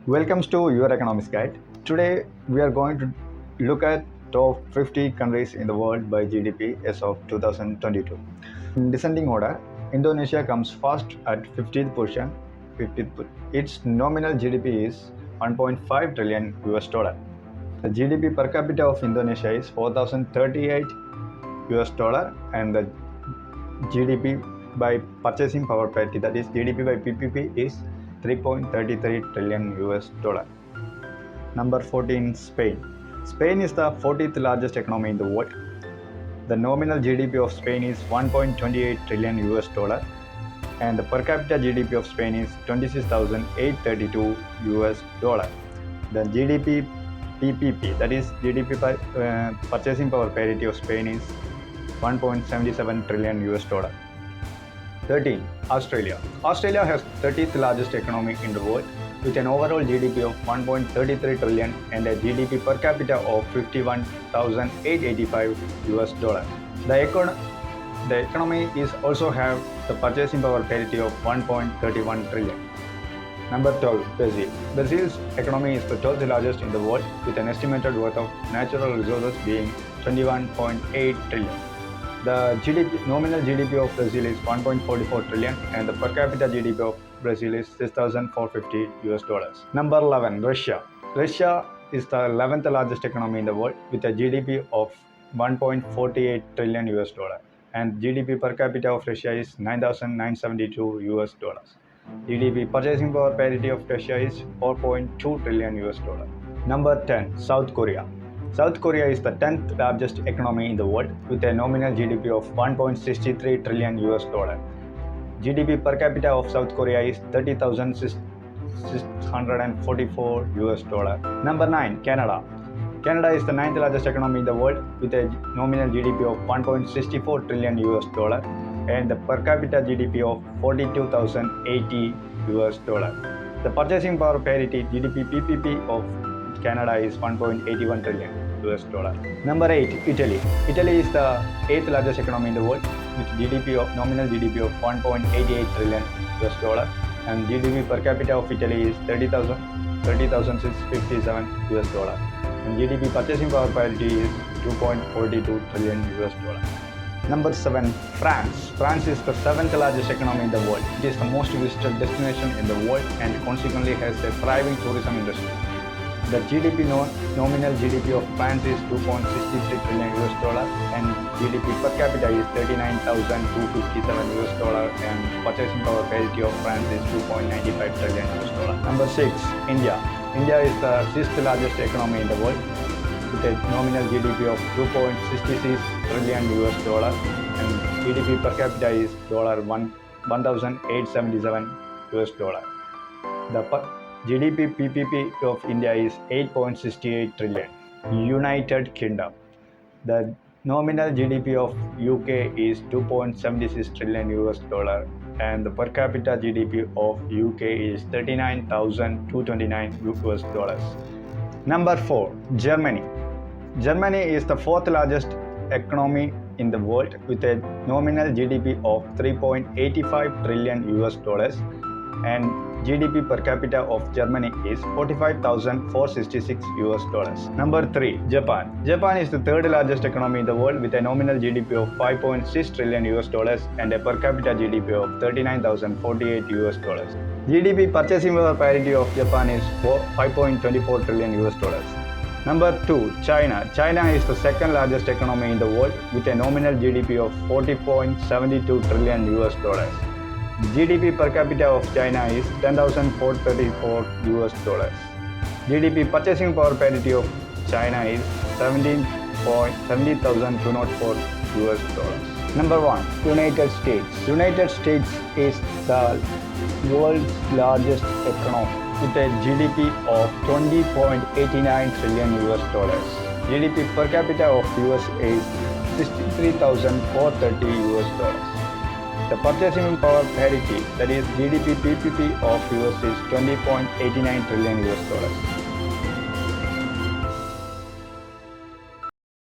Welcome to your economics guide. Today we are going to look at top 50 countries in the world by GDP as of 2022. In descending order, Indonesia comes first at 50th position. Its nominal GDP is 1.5 trillion US dollar. The GDP per capita of Indonesia is 4038 US dollar, and the GDP by purchasing power parity, that is GDP by PPP, is 3.33 trillion US dollar. Number 14, Spain. Spain is the 40th largest economy in the world. The nominal GDP of Spain is 1.28 trillion US dollar, and the per capita GDP of Spain is 26,832 US dollar. The GDP PPP, that is GDP by purchasing power parity of Spain, is 1.77 trillion US dollar. 13. Australia. Australia has 30th largest economy in the world with an overall GDP of 1.33 trillion and a GDP per capita of 51,885 US dollar. The economy is also have the purchasing power parity of 1.31 trillion. Number 12. Brazil. Brazil's economy is the 12th largest in the world with an estimated worth of natural resources being 21.8 trillion. The nominal GDP of Brazil is 1.44 trillion and the per capita GDP of Brazil is 6,450 US dollars. Number 11. Russia. Russia is the 11th largest economy in the world with a GDP of 1.48 trillion US dollar, and GDP per capita of Russia is 9,972 US dollars. GDP purchasing power parity of Russia is 4.2 trillion US dollar. Number 10. South Korea. South Korea is the 10th largest economy in the world with a nominal GDP of 1.63 trillion US dollar. GDP per capita of South Korea is 30,644 US dollar. Number 9. Canada. Canada is the 9th largest economy in the world with a nominal GDP of 1.64 trillion US dollar and the per capita GDP of 42,080 US dollar. The purchasing power parity GDP PPP of Canada is 1.81 trillion US dollar. Number 8. Italy. Italy is the 8th largest economy in the world with nominal GDP of 1.88 trillion US dollar, and GDP per capita of Italy is 30,657 US dollar, and GDP purchasing power parity is 2.42 trillion US dollar. Number 7. France. France is the 7th largest economy in the world. It is the most visited destination in the world and consequently has a thriving tourism industry. The nominal GDP of France is 2.63 trillion US dollar and GDP per capita is 39,257 US dollar, and purchasing power parity of France is 2.95 trillion US dollar. Number 6. India. India is the 6th largest economy in the world with a nominal GDP of 2.66 trillion US dollar and GDP per capita is $1,877 US dollar. The GDP PPP of India is 8.68 trillion. United Kingdom. The nominal GDP of UK is 2.76 trillion US dollar and the per capita GDP of UK is 39,229 US dollars. Number 4. Germany. Germany is the 4th largest economy in the world with a nominal GDP of 3.85 trillion US dollars and GDP per capita of Germany is 45,466 US dollars. Number 3. Japan. Japan is the 3rd largest economy in the world with a nominal GDP of 5.6 trillion US dollars and a per capita GDP of 39,048 US dollars. GDP purchasing power parity of Japan is 5.24 trillion US dollars. Number 2. China. China is the 2nd largest economy in the world with a nominal GDP of 40.72 trillion US dollars. GDP per capita of China is 10,434 US dollars. GDP purchasing power parity of China is 70,204 US dollars. Number 1. United States. United States is the world's largest economy with a GDP of 20.89 trillion US dollars. GDP per capita of US is 63,430 US dollars. The purchasing power parity, that is GDP PPP of US is 20.89 trillion US dollars.